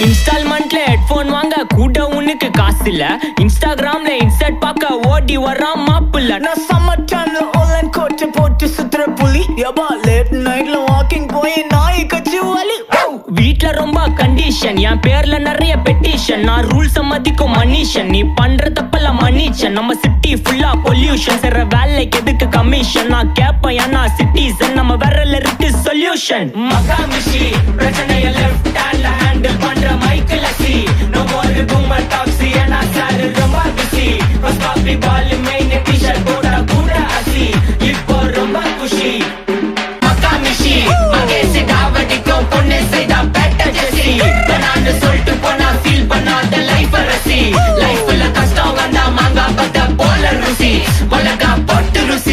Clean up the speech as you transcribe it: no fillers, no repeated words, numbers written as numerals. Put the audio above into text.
இன்ஸ்டால்மெண்ட்ல headphone வாங்க கூட உனக்கு காசு இல்ல. இன்ஸ்டாகிராம்ல இன்ஸ்டன்ட் பார்க்க ஓடி வரான் மாப்பிள்ள. நான் சம்மர் டைம்ல ஆன்லைன் கோட்டை போட்டு சுத்துற புலி. யபா லேட் நைட்ல வாக்கிங் போய் நாய் கச்சி வலி. வீட்ல ரொம்ப கண்டிஷன், என் பேர்ல நிறைய பெட்டிஷன். நான் ரூல்ஸ் மதிக்கும் மனுஷன், நீ பண்ற தப்பெல்லாம் மன்னிச்சன். நம்ம சிட்டி ஃபுல்லா பொல்யூஷன், செய்ற வேலைக்கு எதுக்கு கமிஷன்? நான் கேப்பேன் ஏன்னா சிட்டிசன், நம்ம விரல்ல இருக்கு சொல்யூஷன். மகாமிஷி பிரச்சனைய லெஃப்ட் ஹேண்ட்ல ஹேண்டில் பண்ற Michael C. No more boomer taxi ஏன்னா சார் ரொம்ப பிஸி. ஃபர்ஸ்ட் காப்பி பால் மெயின் டி-ஷர்ட் போட கூட அசி. இப்போ ரொம்ப குஷி மகாமிஷி மகேசி டாவடிக்கும் பொண்ணு செய்தா பெட்டர் ஜெசி. நான் சொல்லிட்டு போனா ஃபீல் பண்ணாத லைஃப் ரசி. லைஃப்ல கஷ்டம் வந்தா மாங்கா பத்த போல ருசி. உலகா போட்டு ருசி.